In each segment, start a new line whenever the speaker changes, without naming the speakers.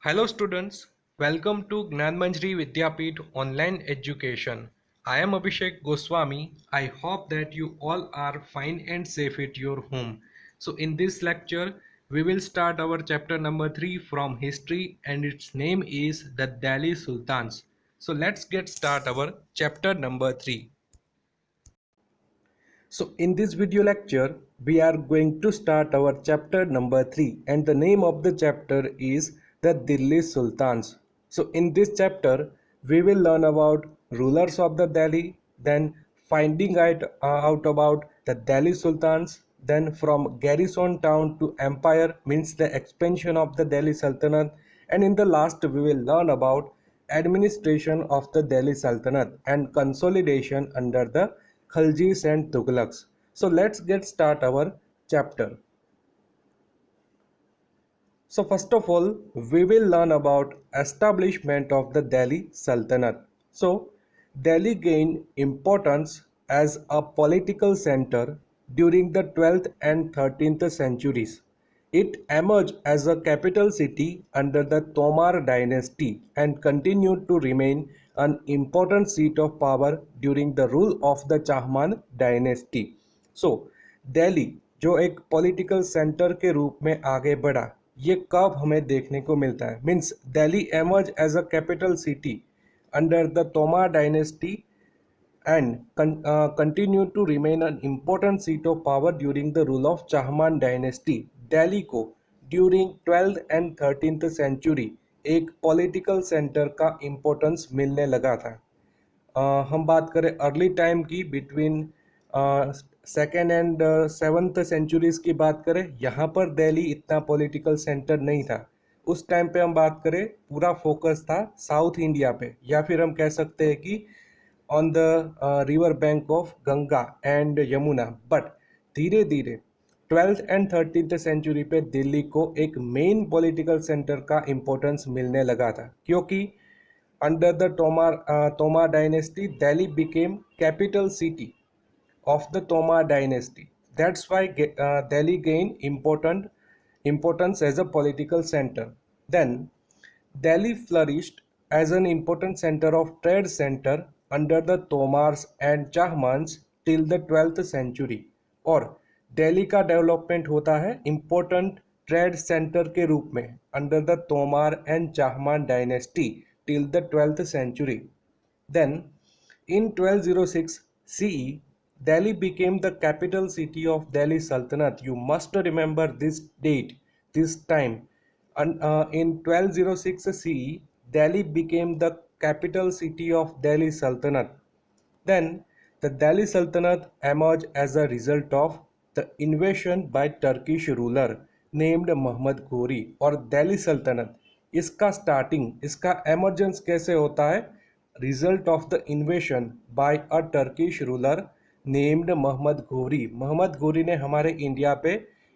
Hello students, welcome to Gnanmanjri Vidyapeeth Online Education. I am Abhishek Goswami. I hope that you all are fine and safe at your home. So in this lecture, we will start our chapter number 3 from history and its name is the Delhi Sultans. So let's get start our chapter number 3. So in this video lecture, we are going to start our chapter number 3 and the name of the chapter is the Delhi Sultans. So in this chapter, we will learn about rulers of the Delhi, then finding out about the Delhi Sultans, then from garrison town to empire means the expansion of the Delhi Sultanate, and in the last we will learn about administration of the Delhi Sultanate and consolidation under the Khaljis and Tughlaqs. So let's get start our chapter. So first of all, we will learn about establishment of the Delhi Sultanate. So Delhi gained importance as a political center during the 12th and 13th centuries. It emerged as a capital city under the Tomar dynasty and continued to remain an important seat of power during the rule of the Chahman dynasty. So Delhi जो एक political centre के रूप में आगे बढ़ा, ये कब हमें देखने को मिलता है? Means Delhi emerge as a capital city under the Tomar dynasty and continued to remain an important seat of power during the rule of Chahman dynasty. Delhi को during 12th and 13th century एक पॉलिटिकल सेंटर का importance मिलने लगा था. हम बात करें early time की between second and seventh centuries की बात करें, यहाँ पर दिल्ली इतना पॉलिटिकल सेंटर नहीं था. उस टाइम पे हम बात करें पूरा फोकस था साउथ इंडिया पे, या फिर हम कह सकते हैं कि on the river bank of Ganga and Yamuna. But धीरे धीरे 12th एंड 13th सेंचुरी पे दिल्ली को एक मेन पॉलिटिकल सेंटर का इम्पोर्टेंस मिलने लगा था, क्योंकि under the Tomar dynasty, Delhi became capital city of the Tomar dynasty. That's why Delhi gained importance as a political center. Then Delhi flourished as an important center of trade center under the Tomars and Chahmans till the 12th century. और दिल्ली का development होता है important trade centre के रूप में under the तोमार and Chahamana dynasty till the 12th century. Then, in 1206 CE, Delhi became the capital city of Delhi Sultanate. You must remember this date, this time. And in 1206 CE, Delhi became the capital city of Delhi Sultanate. Then, the Delhi Sultanate emerged as a result of the invasion by Turkish ruler named Muhammad Ghori. और दिल्ली सल्तनत इसका starting, इसका emergence कैसे होता है? Result of the invasion by a Turkish ruler named Muhammad Ghori. Muhammad घोरी ने हमारे India पे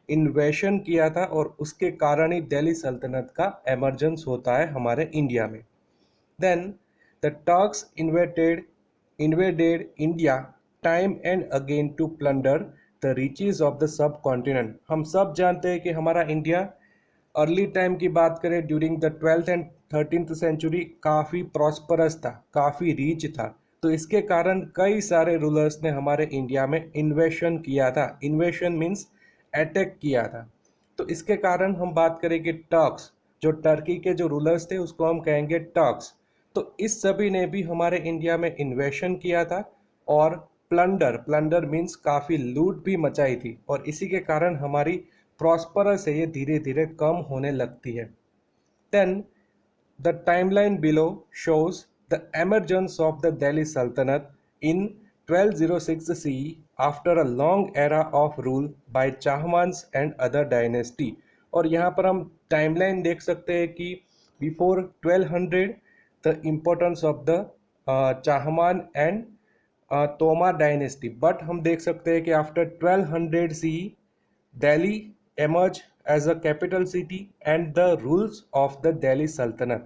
इन्वेशन किया था और उसके कारण ही दिल्ली सल्तनत का एमर्जेंस होता है हमारे इंडिया में. Then the Turks invaded India time and again to plunder the riches of the subcontinent. हम सब जानते हैं कि हमारा इंडिया अर्ली टाइम की बात करें during the 12th and 13th century काफ़ी प्रॉस्परस था, काफ़ी रीच था. तो इसके कारण कई सारे रूलर्स ने हमारे इंडिया में इन्वेशन किया था. इन्वेशन मीन्स अटैक किया था. तो इसके कारण हम बात करें कि टर्क्स, जो टर्की के जो रूलर्स थे उसको हम कहेंगे टर्क्स. तो इस सभी ने भी हमारे इंडिया में इन्वेशन किया था और प्लंडर मीन्स काफ़ी लूट भी मचाई थी, और इसी के कारण हमारी प्रॉस्परस है ये धीरे धीरे कम होने लगती है. Then the timeline below shows the emergence of the Delhi Sultanate in 1206 CE after a long era of rule by Chahamanas and other dynasty. और यहाँ पर हम टाइमलाइन देख सकते हैं कि before 1200 the importance of the Chahamana and Tomar dynasty. But हम देख सकते हैं कि after 1200 CE Delhi emerge as a capital city and the rules of the Delhi Sultanate.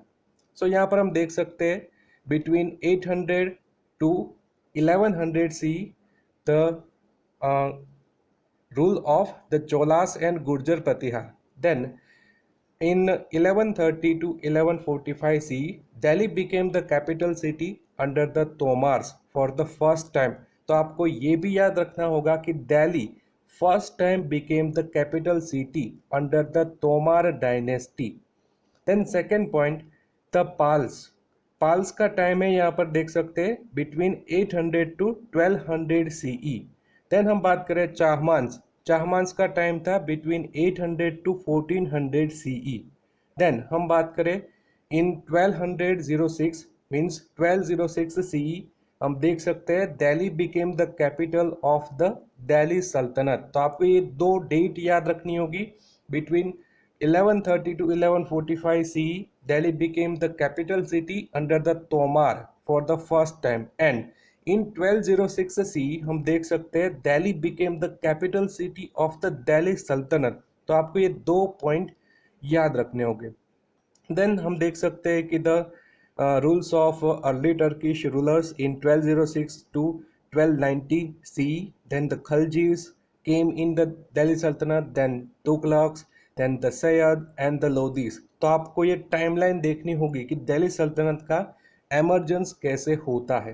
So यहाँ पर हम देख सकते हैं between 800 to 1100 CE the rule of the Cholas and Gurjar Pratihar. Then In 1130 to 1145 CE, Delhi became the capital city under the Tomars for the first time. तो आपको ये भी याद रखना होगा कि Delhi first time became the capital city under the Tomar dynasty. Then second point, the Palas. Palas का time है यहाँ पर देख सकते हैं बिटवीन 800 टू 1200 सीई. देन हम बात करें चाहमान्स, चाहमान्स का टाइम था बिटवीन 800 टू 1400 सीई. देन हम बात करें इन 1206 मीन्स 1206 सीई, हम देख सकते हैं Delhi became the capital of the Delhi सल्तनत. तो आपको ये दो डेट याद रखनी होगी. Between 1130 to 1145 CE, Delhi became the capital city under the Tomar for the first time, and in 1206 CE हम देख सकते हैं Delhi became the capital city of the Delhi Sultanate. तो आपको ये दो पॉइंट याद रखने होंगे. देन हम देख सकते हैं कि the rules of early Turkish rulers in 1206 to 1290 CE. Then the Khaljis came in the Delhi Sultanate, then Tughlaqs, then the Sayyid and the Lodis. तो आपको ये टाइमलाइन देखनी होगी कि दिल्ली सल्तनत का एमर्जेंस कैसे होता है.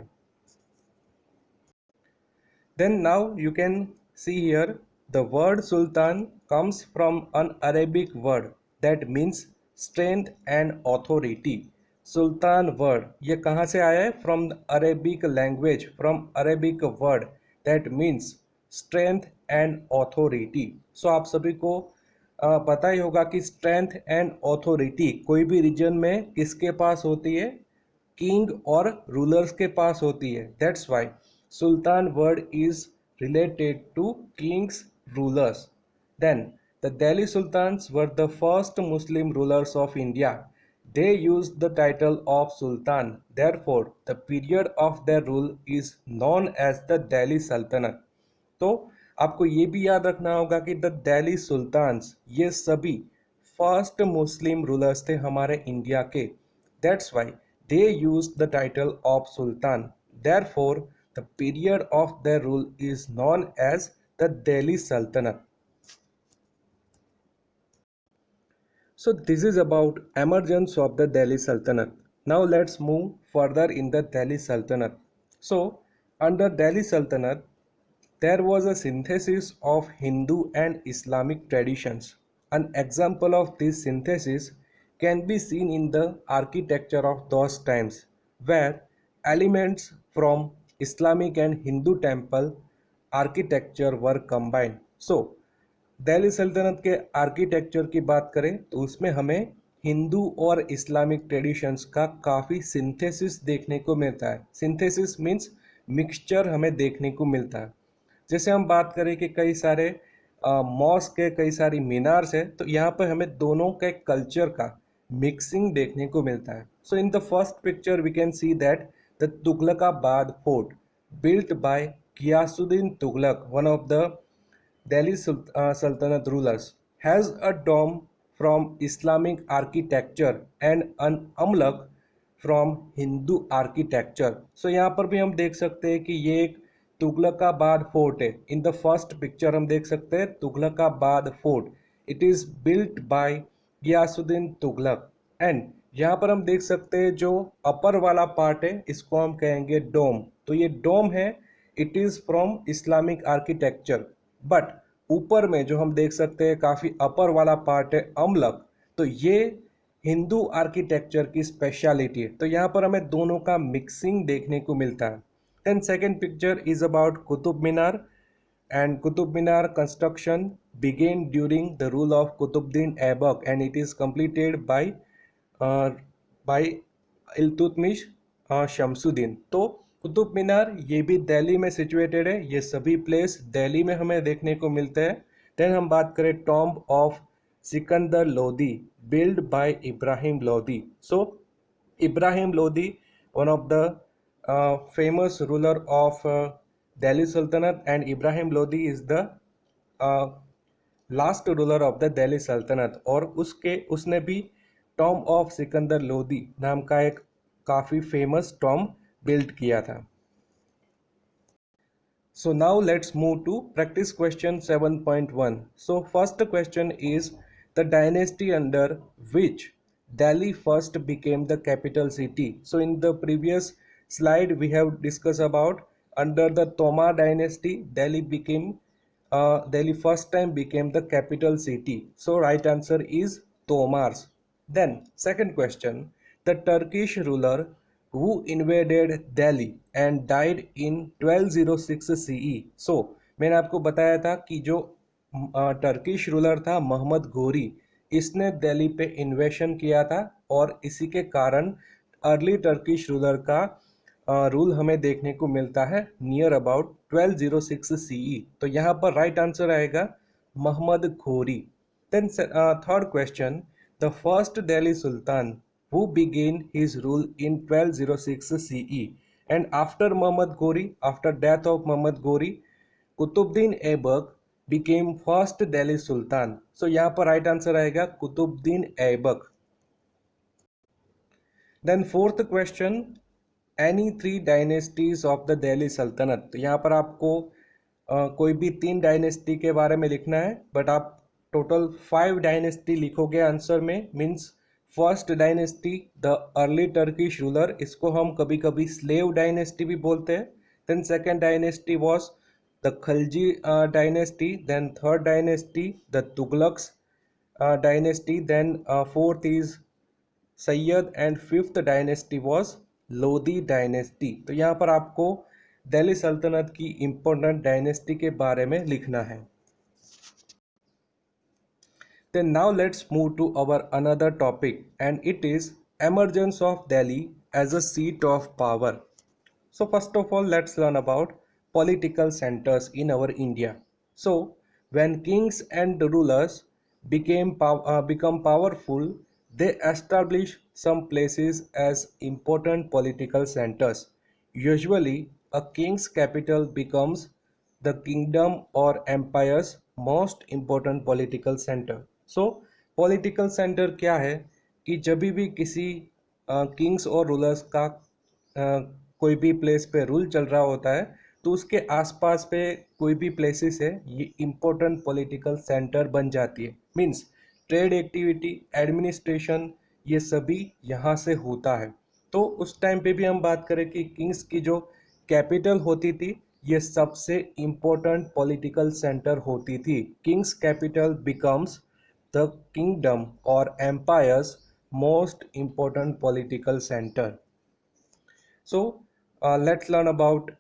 Then now you can see here the word sultan comes from an Arabic word that means strength and authority. Sultan word ये कहाँ से आया है? From Arabic language, from Arabic word that means strength and authority. So आप सभी को पता ही होगा कि स्ट्रेंथ एंड ऑथोरिटी कोई भी रीजन में किसके पास होती है? किंग और रूलर्स के पास होती है. That's why sultan word is related to kings rulers. Then the Delhi sultans were the first Muslim rulers of India. They used the title of Sultan. Therefore, the period of their rule is known as the Delhi Sultanate. तो आपको ये भी याद रखना होगा कि the Delhi sultans ये सभी फर्स्ट मुस्लिम रूलर्स थे हमारे इंडिया के. That's why they use the title of sultan. Therefore the period of their rule is known as the Delhi Sultanat. So this is about emergence of the Delhi Sultanate. Now let's move further in the Delhi Sultanate. So under Delhi Sultanate, there was a synthesis of Hindu and Islamic traditions. An example of this synthesis can be seen in the architecture of those times, where elements from Islamic and Hindu temple architecture were combined. So Delhi सल्तनत के architecture की बात करें तो उसमें हमें हिंदू और Islamic traditions का काफ़ी सिंथेसिस देखने को मिलता है. सिंथेसिस मीन्स मिक्सचर हमें देखने को मिलता है. जैसे हम बात करें कि कई सारे मॉस्क है, कई सारी मीनार्स है, तो यहाँ पर हमें दोनों के कल्चर का मिक्सिंग देखने को मिलता है. So in the first picture we can see that the Tughlaqabad fort built by Ghiyasuddin Tughlaq, one of the Delhi Sultanate rulers, has a dome from Islamic architecture and an amlak from Hindu architecture. So यहाँ पर भी हम देख सकते हैं कि ये एक तुगलकाबाद फोर्ट है. इन द फर्स्ट पिक्चर हम देख सकते हैं Tughlaqabad fort. It is built by Ghiyasuddin Tughlaq. And यहाँ पर हम देख सकते हैं जो अपर वाला पार्ट है इसको हम कहेंगे डोम. तो ये डोम है, it is from Islamic architecture. But ऊपर में जो हम देख सकते हैं काफ़ी अपर वाला पार्ट है अमलक, तो ये हिंदू आर्किटेक्चर की स्पेशलिटी है. तो यहाँ पर हमें दोनों का मिक्सिंग देखने को मिलता है. Then second picture is about Qutub Minar. And Qutub Minar construction began during the rule of Qutbuddin Aibak and it is completed by Iltutmish Shamsuddin. तो कुतुब मीनार ये भी दिल्ली में सिचुएटेड है. ये सभी प्लेस दिल्ली में हमें देखने को मिलते हैं. देन हम बात करें tomb of Sikandar Lodi build by Ibrahim Lodi. So Ibrahim Lodi one of the famous ruler of Delhi Sultanate and Ibrahim Lodi is the last ruler of the Delhi Sultanate. और उसने भी टॉम्ब ऑफ सिकंदर लोदी नाम का एक काफ़ी फेमस टॉम्ब बिल्ड किया था. So now let's move to practice question 7.1. So first question is the dynasty under which Delhi first became the capital city. So in the previous slide we have discussed about under the Tomar dynasty, Delhi first time became the capital city. So right answer is Tomars. Then second question, the Turkish ruler who invaded Delhi and died in 1206 CE. So मैंने आपको बताया था कि जो Turkish ruler था मोहम्मद घोरी, इसने दिल्ली पे इन्वेशन किया था और इसी के कारण अर्ली टर्किश रूलर का रूल हमें देखने को मिलता है नियर अबाउट 1206 सीई। तो यहाँ पर राइट आंसर आएगा Muhammad Ghori. Then third question, the first Delhi sultan who began his rule in 1206 CE, and after Muhammad Ghori, after death of Muhammad Ghori, Qutbuddin Aibak became first Delhi Sultan. So यहाँ पर right answer आएगा Qutubuddin Aibak. Then fourth question, any three dynasties of the Delhi Sultanate. तो यहाँ पर आपको कोई भी तीन डायनेस्टी के बारे में लिखना है, बट आप टोटल 5 डायनेस्टी लिखोगे आंसर में। Means first dynasty the early Turkish ruler, इसको हम कभी कभी स्लेव डायनेस्टी भी बोलते हैं। Then second dynasty was the Khalji dynasty, then third dynasty the Tughlaqs dynasty, then fourth is Sayyid, and fifth dynasty was Lodi dynasty. तो यहाँ पर आपको दिल्ली सल्तनत की इंपॉर्टेंट डायनेस्टी के बारे में लिखना है। Then now let's move to our another topic, and it is emergence of Delhi as a seat of power. So first of all, let's learn about political centers in our India. So when kings and rulers become powerful, they establish some places as important political centers. Usually a king's capital becomes the kingdom or empire's most important political center. So political center क्या है कि जब भी किसी Kings और rulers का कोई भी प्लेस पे रूल चल रहा होता है, तो उसके आसपास पे कोई भी प्लेसेस है, ये इम्पोर्टेंट पॉलिटिकल सेंटर बन जाती है। मीन्स ट्रेड एक्टिविटी, एडमिनिस्ट्रेशन, ये सभी यहाँ से होता है। तो उस टाइम पे भी हम बात करें कि किंग्स की जो कैपिटल होती थी, ये सबसे इम्पोर्टेंट पॉलिटिकल सेंटर होती थी। Kings capital becomes the kingdom और empires most important political centre. So let's learn about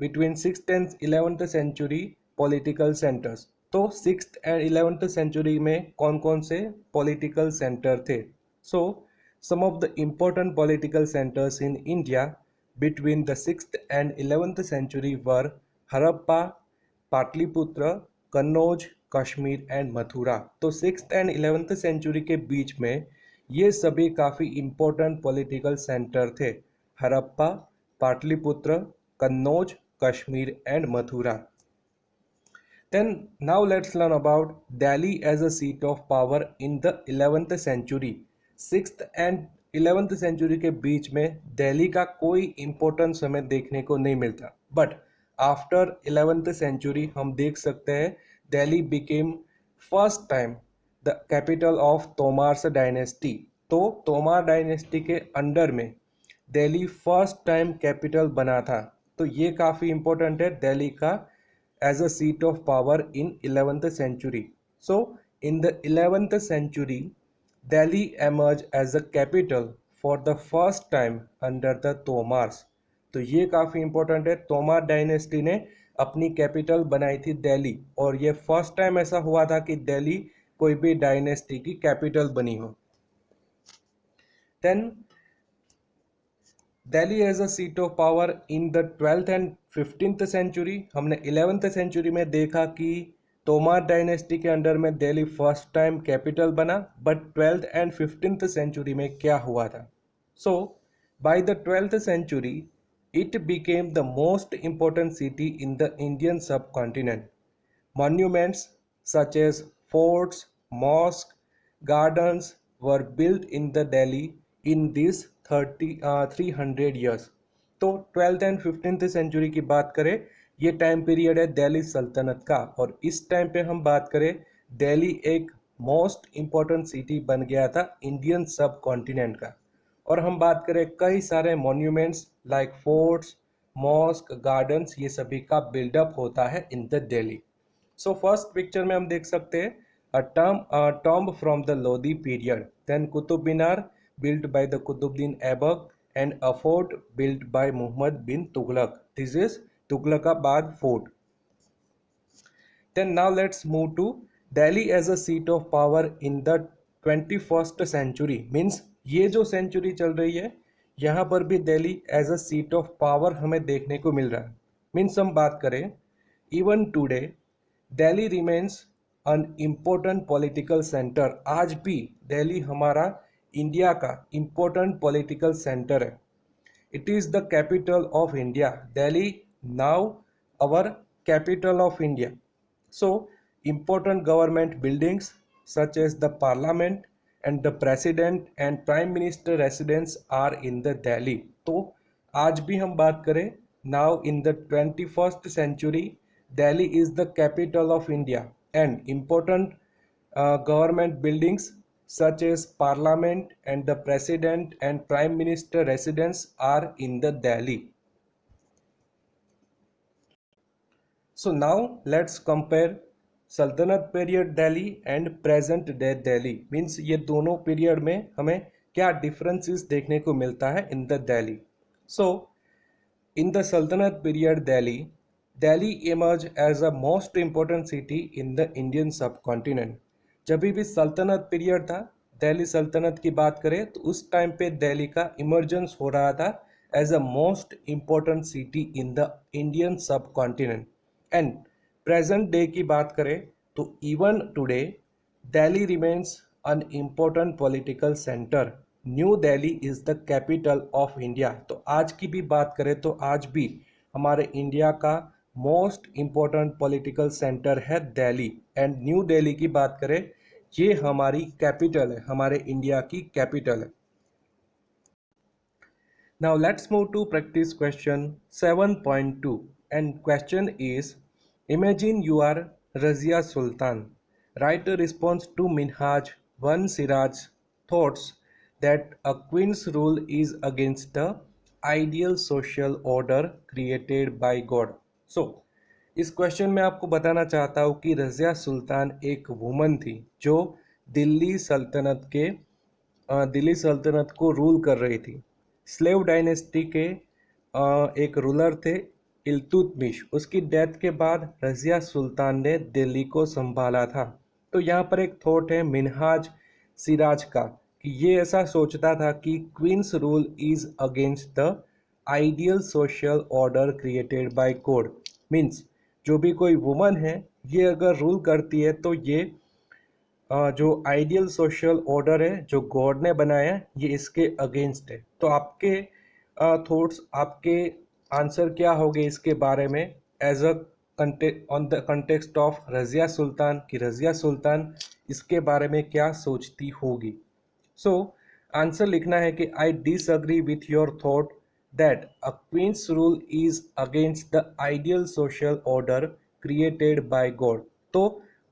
between 6th and 11th century political centers. तो 6th and 11th century में कौन कौन से political center थे? So some of the important political centers in India between the 6th and 11th century were Harappa, Pataliputra, Kannauj, Kashmir and Mathura. तो 6th and 11th century के बीच में ये सभी काफ़ी इम्पोर्टेंट पॉलिटिकल सेंटर थे। Harappa, Pataliputra, Kannauj, Kashmir and Mathura. Then now let's learn about Delhi as a seat of power in the 11th century. 6th and 11th century के बीच में दिल्ली का कोई इम्पोर्टेंस हमें देखने को नहीं मिलता, बट आफ्टर 11th century हम देख सकते हैं Delhi became first time the capital of Tomars dynasty. तो तोमार डायनेस्टी के अंडर में दिल्ली फर्स्ट टाइम कैपिटल बना था। तो ये काफ़ी इम्पोर्टेंट है दिल्ली का as a seat of power in 11th century. So in the 11th century, Delhi emerged as a capital for the first time under the Tomars. तो ये काफ़ी इम्पोर्टेंट है। तोमार डायनेस्टी ने अपनी कैपिटल बनाई थी दिल्ली, और ये फर्स्ट टाइम ऐसा हुआ था कि दिल्ली कोई भी डायनेस्टी की कैपिटल बनी हो। Then Delhi as a seat of power in the 12th and 15th century. हमने 11th सेंचुरी में देखा कि तोमार डायनेस्टी के अंडर में दिल्ली फर्स्ट टाइम कैपिटल बना, but 12th and 15th century में क्या हुआ था? So by the 12th century it became the most important city in the Indian subcontinent. Monuments such as forts, mosques, gardens were built in the Delhi in these 300 years. तो 12th and 15th century की बात करें, ये time period है दिल्ली सल्तनत का, और इस टाइम पे हम बात करें दिल्ली एक मोस्ट इम्पोर्टेंट सिटी बन गया था इंडियन सब कॉन्टिनेंट का। और हम बात करें कई सारे monuments like forts, mosque, gardens, ये सभी का बिल्डअप होता है in the Delhi. So first picture में हम देख सकते हैं tomb from the Lodi period, then Qutub Minar built by the Qutbuddin Aibak and a fort built by Muhammad bin Tughlaq. This is Tughlaqabad Fort. Then now let's move to Delhi as a seat of power in the 21st century. Means ये जो century चल रही है यहाँ पर भी Delhi as a seat of power हमें देखने को मिल रहा है। मीन्स हम बात करें even today Delhi remains an important political centre. आज भी दिल्ली हमारा इंडिया का इम्पोर्टेंट पॉलिटिकल सेंटर है। It is the capital of India. Delhi now our capital of India. So important government buildings such as the parliament and the president and prime minister residence are in the Delhi. तो आज भी हम बात करें now in the 21st century Delhi is the capital of India and important government buildings such as parliament and the president and prime minister residence are in the Delhi. So now let's compare सल्तनत period Delhi and present day Delhi. Means ये दोनों period में हमें क्या differences देखने को मिलता है in the Delhi. So in the Sultanate period Delhi emerge as a most important city in the Indian subcontinent. जब भी सल्तनत पीरियड था, दिल्ली सल्तनत की बात करें तो उस टाइम पे दिल्ली का इमर्जेंस हो रहा था as a most important city in the Indian subcontinent. And present day की बात करें तो even today Delhi remains an important political centre. New Delhi is the capital of India. तो आज की भी बात करें तो आज भी हमारे इंडिया का मोस्ट इम्पोर्टेंट पॉलिटिकल सेंटर है दिल्ली। एंड न्यू दिल्ली की बात करें ये हमारी कैपिटल है, हमारे इंडिया की कैपिटल है। Now let's move to practice question 7.2 and question is imagine you are Razia Sultan. Write a response to Minhaj 1 Siraj's thoughts that a queen's rule is against the ideal social order created by God. So इस question में आपको बताना चाहता हूँ कि रज़िया सुल्तान एक woman थी जो दिल्ली सल्तनत को रूल कर रही थी। स्लेव डायनेस्टी के एक रूलर थे इल्तुतमिश। उसकी डेथ के बाद रज़िया सुल्तान ने दिल्ली को संभाला था। तो यहाँ पर एक थॉट है मिनहाज सिराज का कि ये ऐसा सोचता था कि queens rule is against the ideal social order created by God. Means जो भी कोई वुमन है ये अगर रूल करती है तो ये जो आइडियल सोशल ऑर्डर है जो गॉड ने बनाया है ये इसके अगेंस्ट है। तो आपके थॉट्स, आपके आंसर क्या होंगे इसके बारे में as a on the context of Razia Sultan कि रज़िया सुल्तान इसके बारे में क्या सोचती होगी। सो आंसर लिखना है कि I disagree with your thought that a queens rule is against the ideal social order created by God. तो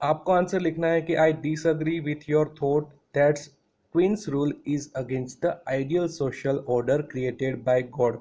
आपको आंसर लिखना है कि I disagree with your thought that's queens rule is against the ideal social order created by God.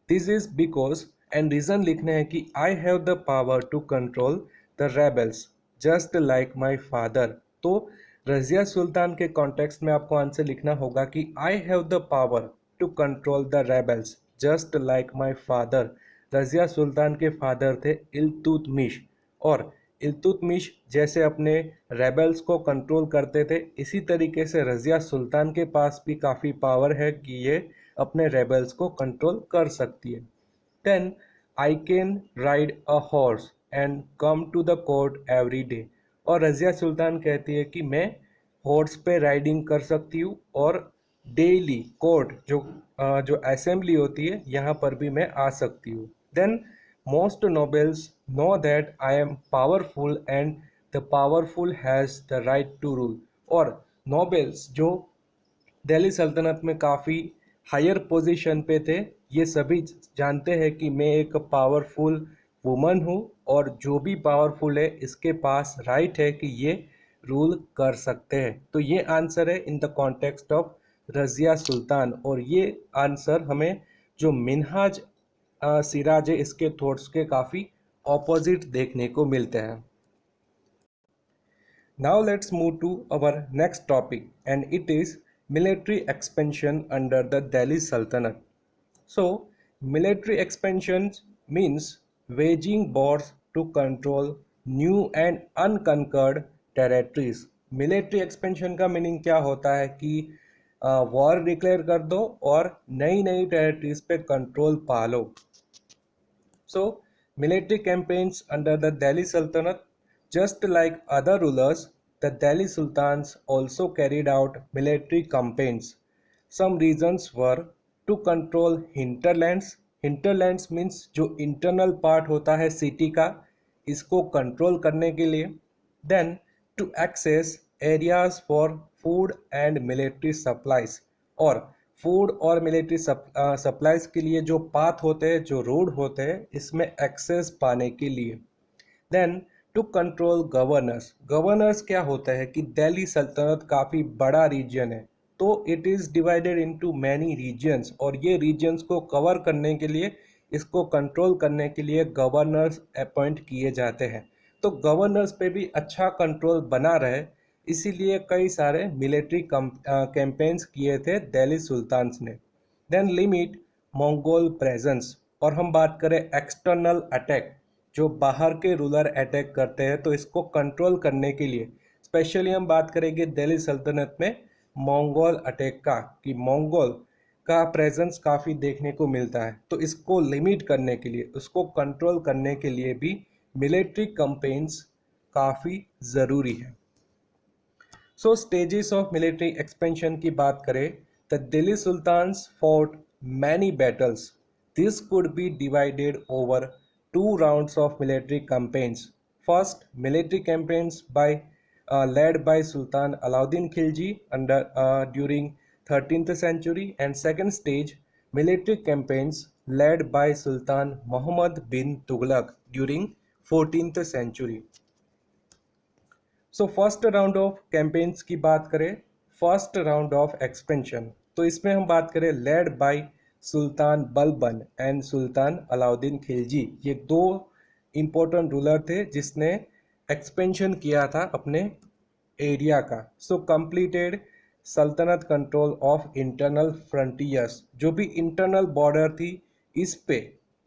This is because and reason लिखना है कि I have the power to control the rebels just like my father. तो रज़िया सुल्तान के context में आपको answer लिखना होगा कि I have the power to control the rebels just like my father. Razia Sultan के फादर थे इल्तुतमिश और इल्तुतमिश जैसे अपने रेबल्स को कंट्रोल करते थे इसी तरीके से रज़िया सुल्तान के पास भी काफ़ी पावर है कि ये अपने रेबल्स को कंट्रोल कर सकती है। Then I can ride a horse and come to the court every day. और रज़िया सुल्तान कहती है कि मैं हॉर्स पे राइडिंग कर सकती हूँ और डेली कोर्ट जो असेंबली होती है यहाँ पर भी मैं आ सकती हूँ। Then most nobles know that I am powerful and the powerful has the right to rule। और नोबेल्स जो दिल्ली सल्तनत में काफ़ी हायर पोजीशन पे थे ये सभी जानते हैं कि मैं एक पावरफुल वुमन हूँ और जो भी पावरफुल है इसके पास राइट है कि ये रूल कर सकते हैं। तो ये आंसर है in the context of Razia Sultan, और ये आंसर हमें जो मिनहाज सिराज है इसके थॉट्स के काफ़ी ऑपोजिट देखने को मिलते हैं। Now let's move to our next topic, and it is military expansion under the Delhi Sultanate. So, military expansion means waging wars to control new and unconquered territories. Military expansion का meaning क्या होता है कि war declare कर दो और नई नई टेरिटरीज पे कंट्रोल पा लो। So, military campaigns under the Delhi Sultanate, just like other rulers, the Delhi Sultans also carried out military campaigns. Some reasons were to control hinterlands. Hinterlands means जो internal part होता है city का, इसको control करने के लिए. Then to access areas for food and military supplies, और food और मिलिट्री सप्लाईज के लिए जो पाथ होते हैं, जो रोड होते हैं, इसमें एक्सेस पाने के लिए. Then to control governors. Governors क्या होता है कि दिल्ली सल्तनत काफ़ी बड़ा रीजन है, तो it is divided into many reasons, और ये रीजन्स को कवर करने के लिए, इसको कंट्रोल करने के लिए गवर्नर्स अपॉइंट किए जाते हैं. तो गवर्नर्स पे भी अच्छा कंट्रोल बना रहे, इसीलिए कई सारे मिलिट्री कैंपेन्स किए थे दिल्ली सुल्तान्स ने. Then limit Mongol presence. और हम बात करें एक्सटर्नल अटैक, जो बाहर के रूलर अटैक करते हैं, तो इसको कंट्रोल करने के लिए स्पेशली हम बात करेंगे दिल्ली सल्तनत में मंगोल अटैक का, कि मंगोल का प्रेजेंस काफ़ी देखने को मिलता है. तो इसको लिमिट करने के लिए, उसको कंट्रोल करने के लिए भी मिलिट्री कैंपेन्स काफ़ी ज़रूरी है. So stages of military expansion की बात करें, the Delhi sultans fought many battles. This could be divided over 2 rounds of military campaigns. First, military campaigns led by Sultan Alauddin Khilji during 13th century, and second stage, military campaigns led by Sultan Muhammad bin Tughlaq during 14th century. So first round of campaigns की बात करें, first round of expansion, तो इसमें हम बात करें led by Sultan Balban and Sultan Alauddin Khilji. ये दो इम्पोर्टेंट रूलर थे जिसने एक्सपेंशन किया था अपने एरिया का. सो कंप्लीटेड सल्तनत कंट्रोल ऑफ इंटरनल फ्रंटियर्स. जो भी इंटरनल बॉर्डर थी, इस पे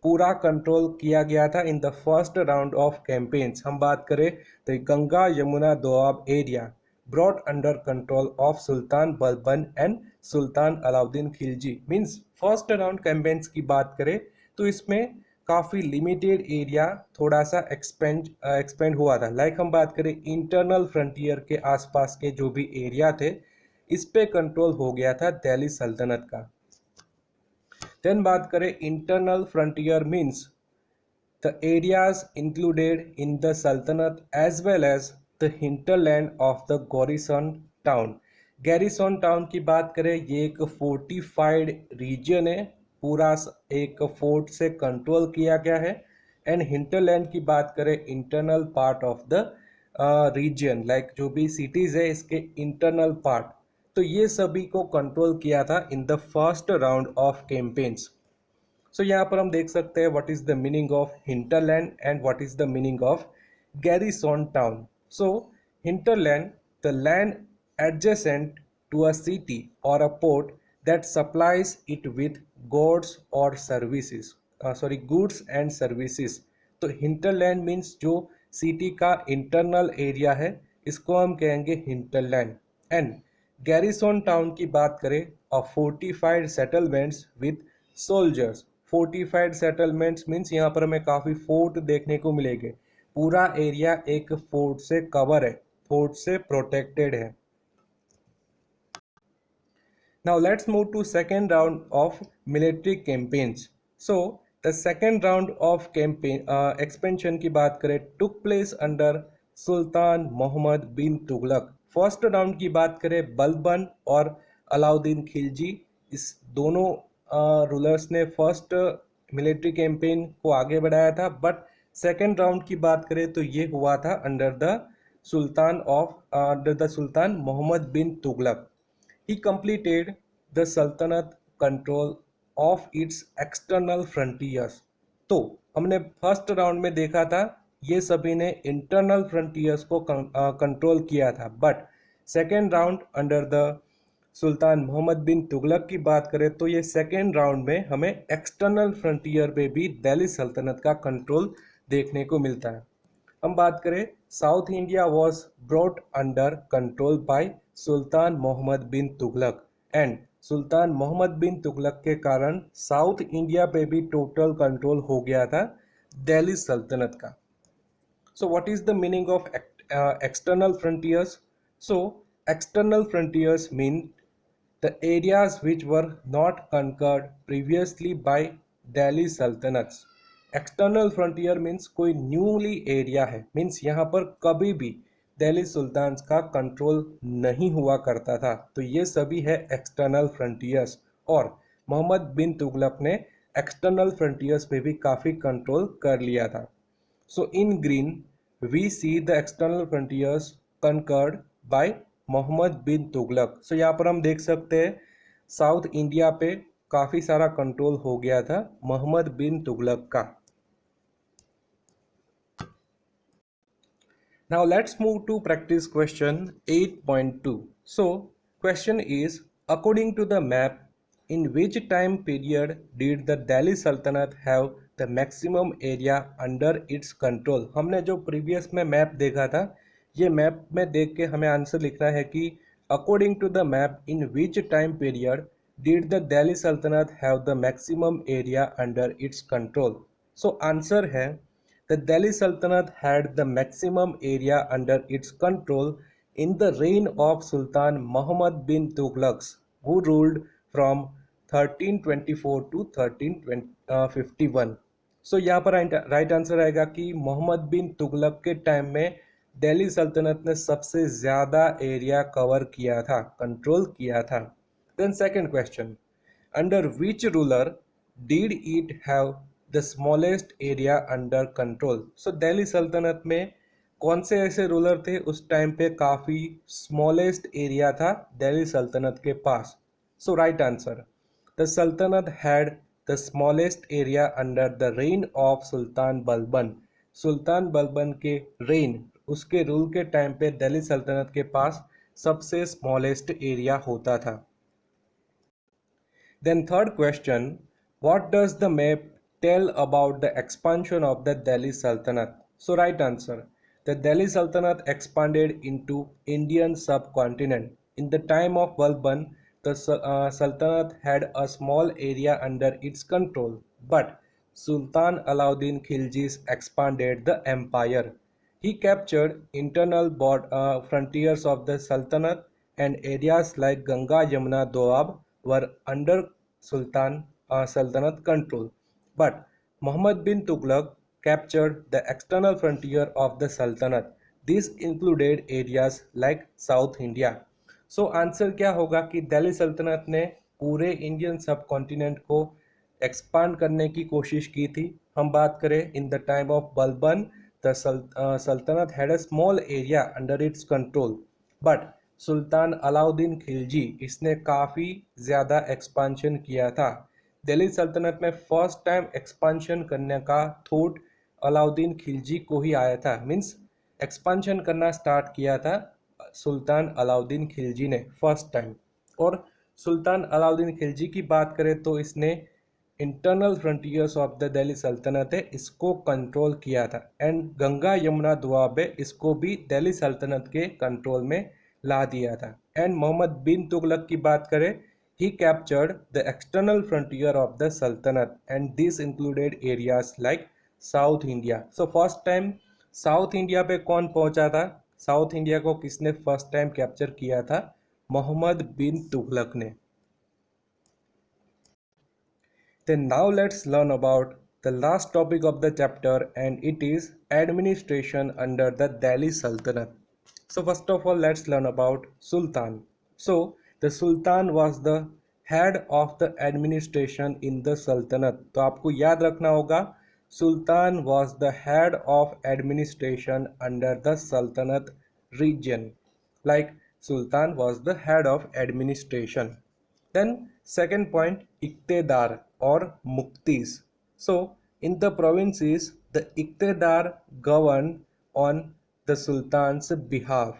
पूरा कंट्रोल किया गया था in the first round of campaigns. हम बात करें तो Ganga Yamuna Doab area brought under control of Sultan Balban and Sultan Alauddin Khilji. Means first round campaigns की बात करें तो इसमें काफ़ी लिमिटेड एरिया थोड़ा सा एक्सपेंड हुआ था. लाइक हम बात करें इंटरनल फ्रंटियर के आसपास के जो भी एरिया थे, इस पे कंट्रोल हो गया था दिल्ली सल्तनत का. देन बात करें internal frontier means the areas included in the Sultanate as well as the hinterland of the garrison town. Garrison town की बात करें, ये एक फोर्टिफाइड रीजन है, पूरा एक फोर्ट से कंट्रोल किया गया है. एंड हिंटरलैंड की बात करें, internal part of the region, like जो भी सिटीज़ है इसके इंटरनल पार्ट. तो ये सभी को कंट्रोल किया था in the first round of campaigns. So यहाँ पर हम देख सकते हैं what is the meaning of hinterland and what is the meaning of garrison town. So hinterland, the land adjacent to a city or a port that supplies it with goods or services. Goods and services. तो hinterland means जो city का internal area है, इसको हम कहेंगे hinterland. And garrison town की बात करें, a fortified settlements with soldiers. Fortified settlements means यहाँ पर हमें काफ़ी फोर्ट देखने को मिलेंगे. पूरा एरिया एक फोर्ट से कवर है, फोर्ट से प्रोटेक्टेड है. Now let's move to second round of military campaigns. So the second round of expansion की बात करें took place under सुल्तान मोहम्मद बिन तुगलक. फर्स्ट राउंड की बात करें, बलबन और अलाउद्दीन खिलजी, इस दोनों रूलर्स ने फर्स्ट मिलिट्री कैंपेन को आगे बढ़ाया था. बट सेकेंड राउंड की बात करें तो ये हुआ था under the Sultan Muhammad bin Tughlaq. He completed the Sultanate control of its external frontiers. तो हमने फर्स्ट राउंड में देखा था ये सभी ने इंटरनल फ्रंटियर्स को कंट्रोल किया था, but second round under the Sultan Mohammad bin Tughlaq की बात करें तो ये सेकेंड राउंड में हमें एक्सटर्नल फ्रंटियर पे भी दिल्ली सल्तनत का कंट्रोल देखने को मिलता है। हम बात करें south India was brought under control by Sultan Mohammad bin Tughlaq and Sultan Mohammad bin Tughlaq के कारण साउथ इंडिया पे भी टोटल कंट्रोल हो गया था दिल्ली सल्तनत का। So what is the meaning of external frontiers? So external frontiers mean the areas which were not conquered previously by Delhi Sultanates. External frontier means कोई न्यूली एरिया है, means यहाँ पर कभी भी दिल्ली सुल्तान का कंट्रोल नहीं हुआ करता था, तो ये सभी है एक्सटर्नल फ्रंटियर्स। और मोहम्मद बिन तुगलक ने एक्सटर्नल फ्रंटियर्स पे भी काफ़ी कंट्रोल कर लिया था। So in green we see the external frontiers conquered by Mohammad bin Tughlaq. सो यहाँ पर हम देख सकते हैं साउथ इंडिया पे काफ़ी सारा कंट्रोल हो गया था मोहम्मद बिन तुगलक का। Now let's move to practice question 8.2. So question is, according to the map, in which time period did the Delhi Sultanate have the maximum area under its control? हमने जो previous में मैप देखा था, ये मैप में देख के हमें आंसर लिखना है कि according to the map, in which time period did the Delhi Sultanate have the maximum area under its control? So answer है the Delhi Sultanate had the maximum area under its control in the reign of Sultan Muhammad bin Tughlaq, who ruled from 1324 to 1351. सो यहाँ पर right answer आएगा कि मोहम्मद बिन तुगलक के time में दिल्ली सल्तनत ने सबसे ज़्यादा एरिया कवर किया था, कंट्रोल किया था। Then second question, under which ruler did it have the smallest area under control? So Delhi सल्तनत में कौन से ऐसे रूलर थे उस टाइम पे काफ़ी स्मॉलेस्ट एरिया था दिल्ली सल्तनत के पास? So right answer, the sultanate had the smallest area under the reign of Sultan Balban. Sultan Balban के रेन, उसके रूल के टाइम पे दिल्ली सल्तनत के पास सबसे स्मॉलेस्ट एरिया होता था। Then third question, what does the map tell about the expansion of the Delhi Sultanate? So right answer, the Delhi Sultanate expanded into Indian subcontinent. In the time of Balban, the Sultanate had a small area under its control, but Sultan Alauddin Khilji expanded the empire. He captured internal frontiers of the Sultanate, and areas like Ganga, Yamuna, Doab were under Sultanate control. But Muhammad bin Tughlaq captured the external frontier of the Sultanate. This included areas like South India. So answer क्या होगा कि दिल्ली सल्तनत ने पूरे Indian सब continent को expand करने की कोशिश की थी। हम बात करें in the time of Balban, the sultanate had a small area under its control, but Sultan Alauddin Khilji इसने काफ़ी ज़्यादा एक्सपांशन किया था। दिल्ली सल्तनत में फर्स्ट टाइम एक्सपांशन करने का थॉट अलाउद्दीन खिलजी को ही आया था, मीन्स एक्सपांशन करना स्टार्ट किया था सुल्तान अलाउद्दीन खिलजी ने फर्स्ट टाइम। और सुल्तान अलाउद्दीन खिलजी की बात करें तो इसने internal frontiers of the Delhi सल्तनत है इसको कंट्रोल किया था, एंड गंगा यमुना दुआबे इसको भी दिल्ली सल्तनत के कंट्रोल में ला दिया था। एंड मोहम्मद बिन तुगलक की बात करें, he captured the external frontier of the sultanate and this included areas like South India. So first time south India पे कौन पहुंचा था? साउथ इंडिया को किसने फर्स्ट टाइम कैप्चर किया था? मोहम्मद बिन तुगलक ने। Then now let's learn about the last topic of the chapter, and it is administration under the Delhi Sultanate. So first of all, let's learn about Sultan. So the Sultan was the head of the administration in the Sultanate. तो आपको याद रखना होगा, Sultan was the head of administration under the Sultanate region. Like Sultan was the head of administration. Then second point, Iqtedar or Muktis. So in the provinces, the Iqtedar governed on the Sultan's behalf.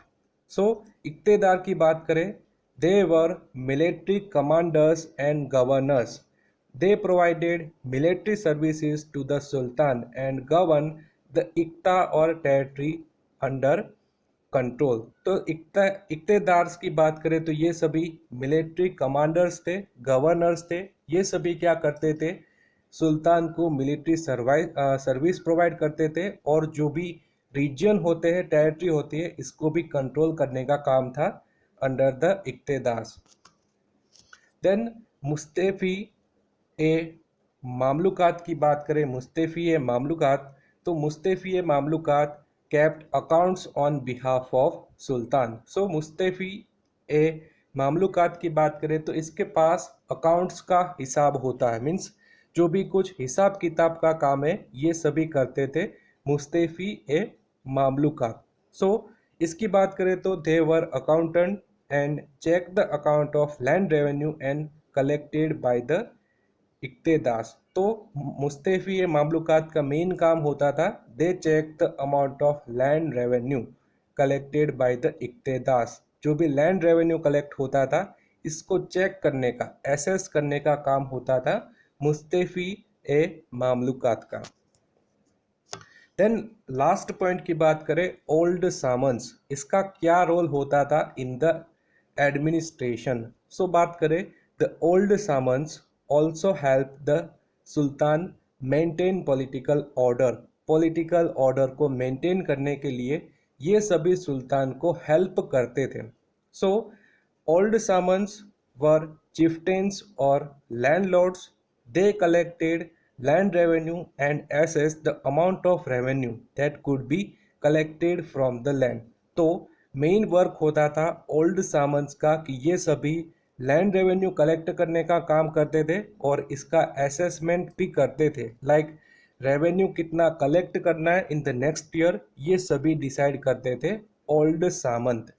So Iqtedar की बात करें, they were military commanders and governors. They provided military services to the Sultan and governed the Iqta or territory under control. तो इक्तेदार्स की बात करें तो ये सभी मिलिट्री कमांडर्स थे, गवर्नर्स थे. ये सभी क्या करते थे, सुल्तान को मिलिट्री सर्विस प्रोवाइड करते थे और जो भी रीजन होते हैं, टेरिटरी होती है, इसको भी कंट्रोल करने का काम था अंडर द इक्तेदार्स. देन मुस्तफ़ी ए मामलुकात की बात करें, मुस्तफ़ी ए मामलुकात, तो मुस्तफ़ी ए मामलुकात kept accounts on behalf of सुल्तान. सो मुस्तफ़ी ए मामलुकात की बात करें तो इसके पास अकाउंट्स का हिसाब होता है, मीन्स जो भी कुछ हिसाब किताब का काम है ये सभी करते थे मुस्तफ़ी ए मामलुकात. सो इसकी बात करें तो they were accountant and check the account of land revenue and collected by the iqtadars. तो मुस्तफ़ी ए मामलुकात का मेन काम होता था, they check the amount of land revenue collected by the iqtadars. जो भी लैंड रेवेन्यू कलेक्ट होता था इसको चेक करने का, एसेस करने का काम होता था मुस्तफ़ी ए मामलुकात का. देन लास्ट पॉइंट की बात करें, ओल्ड सामंस, इसका क्या रोल होता था इन द एडमिनिस्ट्रेशन. सो बात करें, the old samants also help the sultan maintain political order. Political order को मेंटेन करने के लिए ये सभी सुल्तान को हेल्प करते थे. सो ओल्ड सामंस वर chieftains और landlords. They collected land revenue and assessed the amount of revenue that could be collected from the land. तो मेन वर्क होता था ओल्ड सामंस का कि ये सभी लैंड रेवेन्यू कलेक्ट करने का काम करते थे और इसका असेसमेंट भी करते थे. लाइक रेवेन्यू कितना कलेक्ट करना है इन द नेक्स्ट ईयर, ये सभी डिसाइड करते थे ओल्ड सामंत.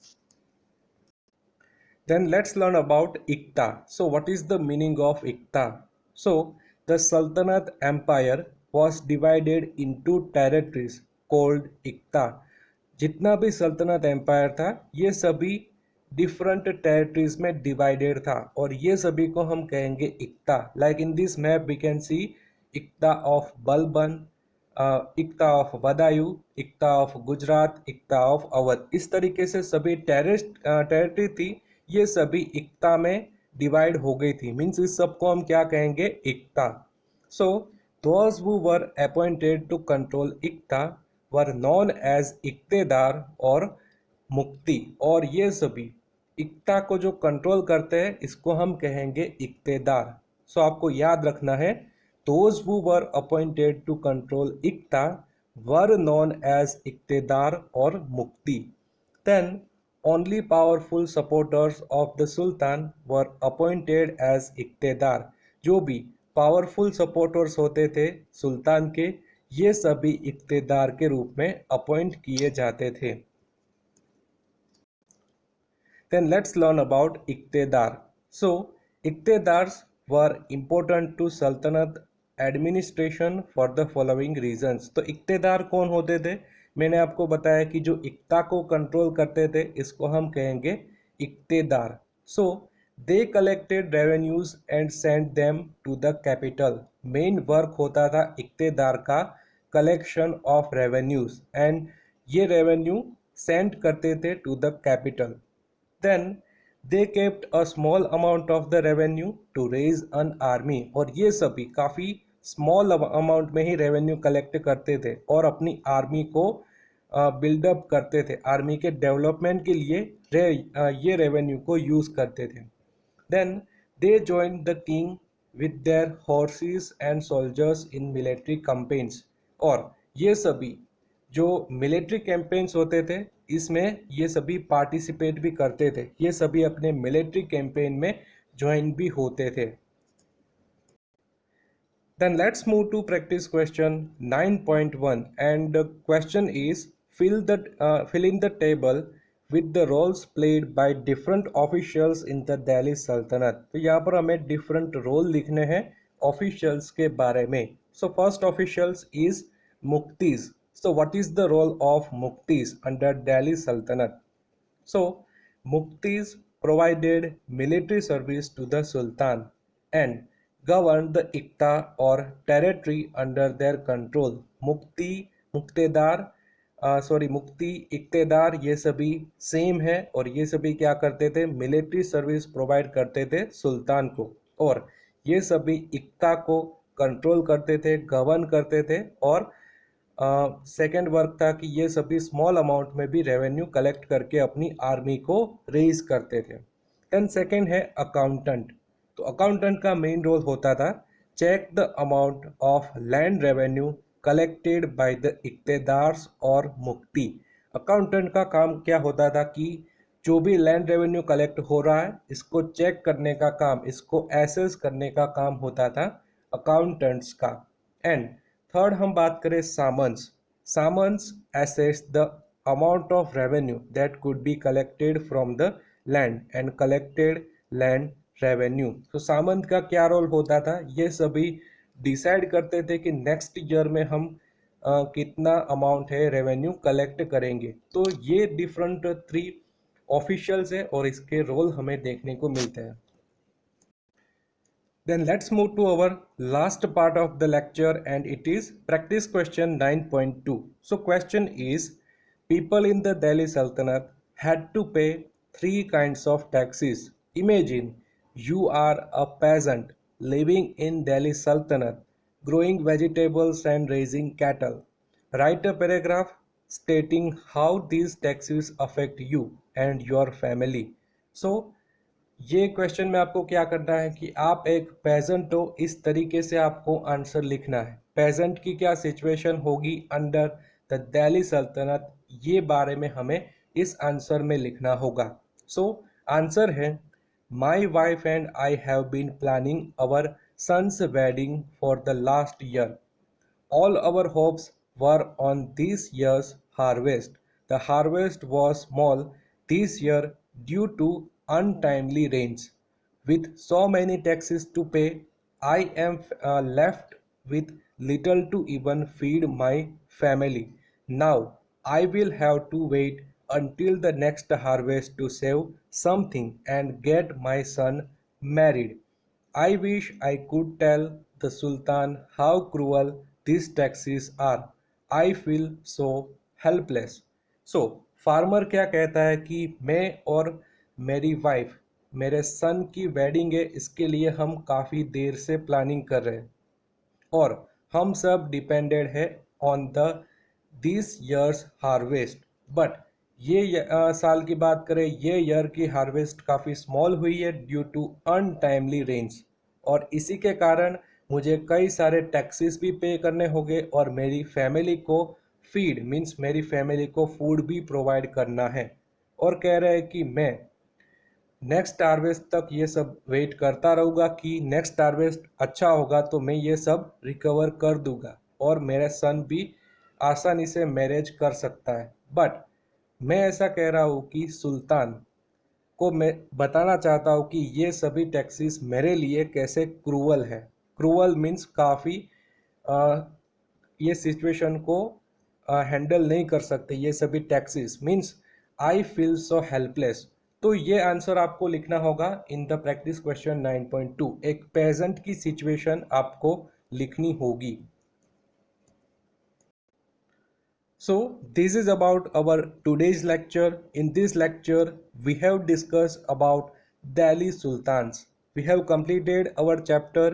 Then let's learn about iqta. So what is the meaning of iqta. So the sultanate empire was divided into territories called iqta. जितना भी सल्तनत एम्पायर था ये सभी डिफरेंट टेरिटरीज में डिवाइडेड था और ये सभी को हम कहेंगे इक्ता. Like in this map we can see iqta of Balban, iqta of Badaun, iqta of Gujarat, iqta of Awadh. इस तरीके से सभी टेरिटरी थी, ये सभी इक्ता में डिवाइड हो गई थी. मीन्स इस सबको हम क्या कहेंगे, इक्ता. So those who were appointed to control iqta were known as iqtadar और मुक्ति. और ये सभी इक्ता को जो कंट्रोल करते हैं इसको हम कहेंगे इक्तेदार. सो आपको याद रखना है, those who were appointed to control iqta were known as iqtadar और मुक्ति. Then only powerful supporters of the sultan were appointed as iqtadar. जो भी पावरफुल सपोर्टर्स होते थे सुल्तान के, ये सभी इक्तेदार के रूप में अपॉइंट किए जाते थे. Then let's learn about Iqtedar. So, Iqtedars were important to Sultanate administration for the following reasons. तो इक्तेदार कौन होते थे, मैंने आपको बताया कि जो इक्ता को कंट्रोल करते थे इसको हम कहेंगे इक्तेदार. So they collected revenues and send them to the capital. Main work होता था इक्तेदार का कलेक्शन ऑफ रेवेन्यूज एंड ये रेवेन्यू सेंड करते थे to the capital. Then they kept a small amount of the revenue to raise an army. और ये सभी काफ़ी स्मॉल अमाउंट में ही रेवेन्यू कलेक्ट करते थे और अपनी आर्मी को बिल्डअप करते थे, आर्मी के डेवलपमेंट के लिए ये रेवेन्यू को यूज़ करते थे. Then they join the king with their horses and soldiers in military campaigns. और ये सभी जो मिलिट्री कैंपेन्स होते थे इसमें ये सभी पार्टिसिपेट भी करते थे, ये सभी अपने मिलिट्री कैंपेन में ज्वाइन भी होते थे. Then let's move to practice question 9.1 and the question is fill in the table with the roles played by different officials in the Delhi Sultanate. तो यहाँ पर हमें different role लिखने हैं officials के बारे में. So first officials is Muktis. So what is the role of Muktis under Delhi Sultanate? So Muktis provided military service to the Sultan and governed the Iqta or territory under their control. मुक्ति इक्तेदार ये सभी same है और ये सभी क्या करते थे, मिलिट्री सर्विस प्रोवाइड करते थे सुल्तान को, और ये सभी इक्ता को कंट्रोल करते थे, गवर्न करते थे, और सेकेंड वर्क था कि ये सभी स्मॉल अमाउंट में भी रेवेन्यू कलेक्ट करके अपनी आर्मी को रेज करते थे. देन सेकेंड है अकाउंटेंट. तो अकाउंटेंट का मेन रोल होता था check the amount of land revenue collected by the iqtadars और मुक्ति. अकाउंटेंट का काम क्या होता था कि जो भी लैंड रेवेन्यू कलेक्ट हो रहा है इसको चेक करने का काम, इसको एसेस करने का काम होता था अकाउंटेंट्स का. एंड थर्ड हम बात करें samants. Samants assess the amount of revenue that could be collected from the land and collected land revenue. तो सामंत का क्या रोल होता था, ये सभी डिसाइड करते थे कि नेक्स्ट ईयर में हम कितना अमाउंट है रेवेन्यू कलेक्ट करेंगे. तो ये डिफरेंट 3 ऑफिशियल्स है और इसके रोल हमें देखने को मिलते हैं. Then let's move to our last part of the lecture, and it is practice question 9.2. So question is, people in the Delhi Sultanate had to pay 3 kinds of taxes. Imagine you are a peasant living in Delhi Sultanate, growing vegetables and raising cattle. Write a paragraph stating how these taxes affect you and your family. So ये question में आपको क्या करना है कि आप एक pageant हो, इस तरीके से आपको आंसर लिखना है. पेजेंट की क्या सिचुएशन होगी अंडर द दिल्ली सल्तनत, ये बारे में हमें इस आंसर में लिखना होगा. सो आंसर है, my wife and I have been planning our sons wedding for the last year. All our hopes were on this year's harvest. The harvest was small this year due to untimely rains. With so many taxes to pay, I am left with little to even feed my family. Now I will have to wait until the next harvest to save something and get my son married. I wish I could tell the Sultan how cruel these taxes are. I feel so helpless. So, farmer क्या कहता है कि मैं और मेरी wife, मेरे सन की wedding है, इसके लिए हम काफ़ी देर से प्लानिंग कर रहे हैं और हम सब डिपेंडेड है on the this years harvest. But ये साल की बात करें, ये ईयर की हार्वेस्ट काफ़ी स्मॉल हुई है ड्यू टू अनटाइमली रेंज, और इसी के कारण मुझे कई सारे टैक्सेस भी पे करने होंगे और मेरी फैमिली को फीड मीन्स मेरी फैमिली को फूड भी प्रोवाइड करना है. और कह रहे हैं कि मैं नेक्स्ट हार्वेस्ट तक ये सब वेट करता रहूँगा कि नेक्स्ट हार्वेस्ट अच्छा होगा तो मैं ये सब रिकवर कर दूँगा और मेरा सन भी आसानी से मैरिज कर सकता है. बट मैं ऐसा कह रहा हूँ कि सुल्तान को मैं बताना चाहता हूँ कि ये सभी टैक्सेस मेरे लिए कैसे क्रूअल है. क्रूअल मीन्स काफ़ी ये सिचुएशन को हैंडल नहीं कर सकते ये सभी taxes. Means I feel so helpless. तो ये आंसर आपको लिखना होगा इन द प्रैक्टिस क्वेश्चन 9.2. एक पेजेंट की सिचुएशन आपको लिखनी होगी. So this is about our today's lecture. In this lecture we have discussed about Delhi Sultans. We have completed our chapter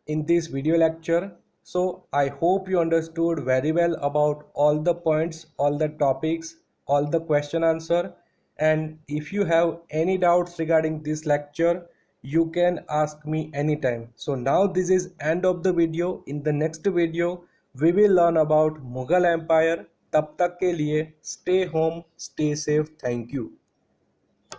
in this video lecture. So I hope you understood very well about all the points, all the topics, all the question answer. And if you have any doubts regarding this lecture, you can ask me anytime. So now this is end of the video. In the next video we will learn about Mughal Empire. तब तक के लिए stay home, stay safe. Thank you.